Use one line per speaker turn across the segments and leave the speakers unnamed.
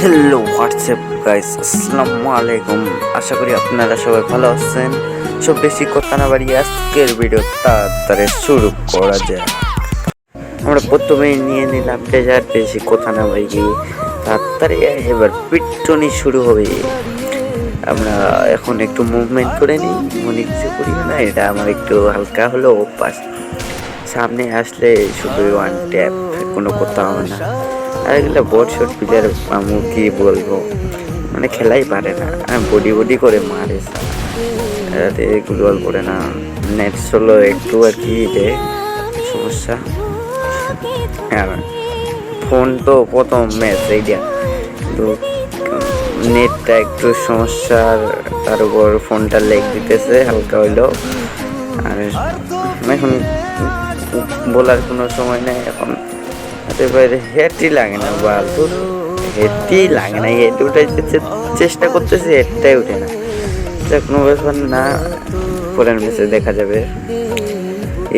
Hello WhatsApp guys, আসসালামু আলাইকুম। আশা করি আপনারা সবাই ভালো আছেন। সব বেশি কথা না বাড়িয়ে আজকের ভিডিও তাড়াতাড়ি শুরু করা যায়। আমরা প্রথমেই নিয়ে নিলাম ডেজার্ট। বেশি কথা না বাড়িয়ে তাড়াতাড়ি এবার পিটুনি শুরু হবে। আমরা এখন একটু মুভমেন্ট করে নিই, মনে কিছু করি না, এটা আমার একটু হালকা হলো অভ্যাস। সামনে আসলে শুধু ওয়ান ট্যাপ, কোনো কথা হবে না। আর এগুলো বোর্ড শট প্লেয়ার আমি কি বলবো, মানে খেলাই পারে না, বডি করে মারে। এগুলো আর করে না, নেট হলো একটু আর কি সমস্যা। হ্যাঁ, ফোন তো প্রথম ম্যাচ এইটা, কিন্তু নেটটা একটু সমস্যার, তার উপর ফোনটা লেগ দিতেছে হালকা হইলো। আর এখন বলার কোনো সময় নেই। এখন হেডই লাগে না, হেডই লাগে না, হেড উঠাইতে চেষ্টা করতেছি, হেডটাই উঠে না। কোনো ব্যাপার না, পরের ম্যাচে দেখা যাবে।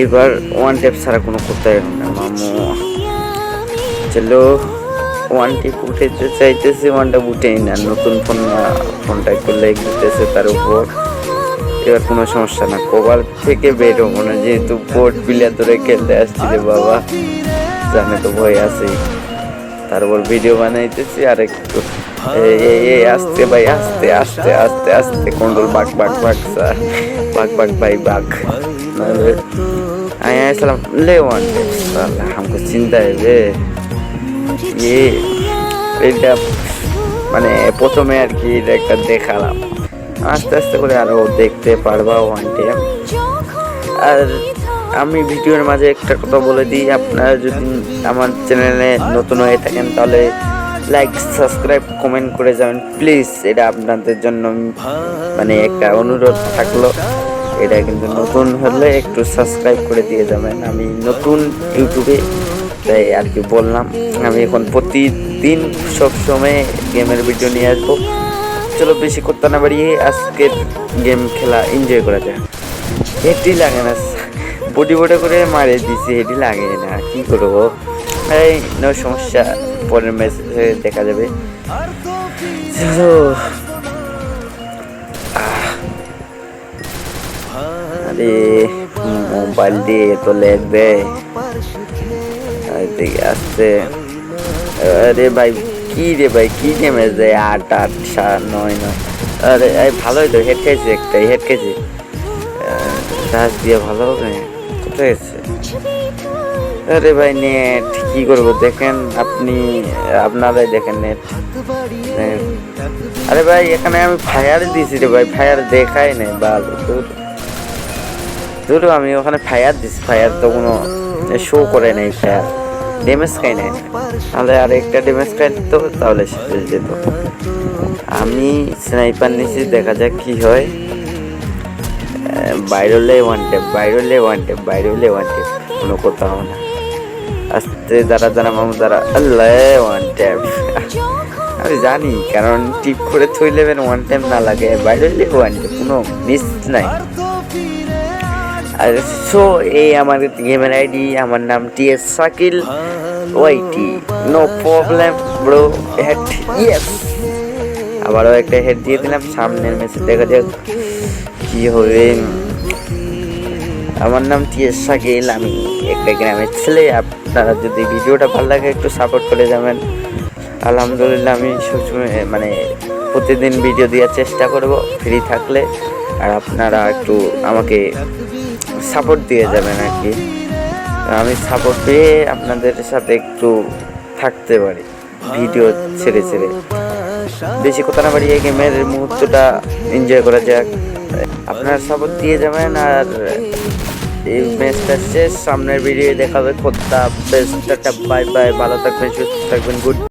এবার ওয়ান ট্যাপ ছাড়া কোনো কোথায় না মামু। চলো, ওয়ান টিপ উঠাইতে চাইতেছি, ওয়ান ট্যাপ উঠেই না। নতুন ফোন না, ফোনটা একটু লেগ দিতেছে তার উপর। এবার কোনো সমস্যা না, কভার থেকে বের হবো না, যেহেতু বোর্ড প্লেয়ার ধরে খেলতে আসছিল। বাবা জানে তো ভয় আছে। তারপর ভিডিও বানাইতেছি আর একটু আস্তে ভাই, আস্তে আস্তে আস্তে আস্তে কন্ট্রোল, বাঘ স্যার, বাঘ ভাই বাঘ। আমি আসলাম ले वन हमको চিন্তা হবে এইটা, মানে প্রথমে আর কি একটা দেখালাম, আস্তে আস্তে করে আরো দেখতে পারবা ওয়ান টাইম। আর আমি ভিডিওর মাঝে একটা কথা বলে দিই, আপনারা যদি আমার চ্যানেলে নতুন হয়ে থাকেন তাহলে লাইক, সাবস্ক্রাইব, কমেন্ট করে যাবেন প্লিজ। এটা আপনাদের জন্য মানে একটা অনুরোধ থাকলো। এটা কিন্তু নতুন হলে একটু সাবস্ক্রাইব করে দিয়ে যাবেন। আমি নতুন ইউটিউবে, তাই আর কি বললাম। আমি এখন প্রতিদিন সবসময় গেমের ভিডিও নিয়ে আসবো। চলো বেশি করতে না বাড়িয়ে আজকের গেম খেলা এনজয় করা যায়। হেডই লাগে না, বডি করে মারে দিছি, হেডই লাগে না, কি করবো। এই নো সমস্যা, পরের ম্যাচে দেখা যাবে। চলো, আরে মোবাইল দিয়ে তো লেখবে আসছে। আরে ভাই কি রে ভাই, কি ম্যাচ দেয় 8-8, 9-9। আরে ভালোই তো, হেড খাইছে, একটাই হেড খাইছে। চার্জ দিয়ে ভালো হবে, কোথায় গেছে? আরে ভাই নেট কি করবো, দেখেন আপনারাই দেখেন নেট। আরে ভাই এখানে আমি ফায়ার দিছি রে ভাই, ফায়ার দেখাই নাই। ভালো দূর আমি ওখানে ফায়ার দিছি, ফায়ার তো কোনো শো করে নাই, ফায়ার ড্যামেজ খাই নাই। তাহলে আর একটা ড্যামেজ খাই তো, তাহলে শেষ যেত। আমি স্নাইপার নিছি, দেখা যাক কি হয়। বাইরে ওয়ান ট্যাপ, কোনো কথা হবে না। আস্তে দাঁড়া মামু দাঁড়া, আল্লাহ ওয়ান ট্যাপ। আমি জানি, কারণ টিপ করে থইলেবেন ওয়ান টাইম না লাগে, বাইরে ওয়ান ট্যাপ, কোনো মিস নাই। আর সো এই আমার গেমের আইডি, আমার নাম TS Shakil YT, no problem bro. Head, yes, আবারও একটা হেড দিয়ে দিলাম। সামনের ম্যাচে দেখা যাক কি হবে। আমার নাম TS শাকিল, আমি একটা গ্রামের ছেলে। আপনারা যদি ভিডিওটা ভালো লাগে একটু সাপোর্ট করে যাবেন। আলহামদুলিল্লাহ, আমি সবসময় মানে প্রতিদিন ভিডিও দেওয়ার চেষ্টা করব ফ্রি থাকলে। আর আপনারা একটু আমাকে সাপোর্ট দিয়ে যাবেন আর কি, আমি সাপোর্ট পেয়ে আপনাদের সাথে একটু থাকতে পারি ভিডিও ছেড়ে। বেশি কথা না বাড়িয়ে গেমের মুহূর্তটা এনজয় করা যাক। আপনারা সাপোর্ট দিয়ে যাবেন। আর এই ম্যাচটা শেষ, সামনের ভিডিও দেখাবে। খোদা হাফেজ, টাটা, বাই বাই, ভালো থাকবেন, সুস্থ থাকবেন, গুড।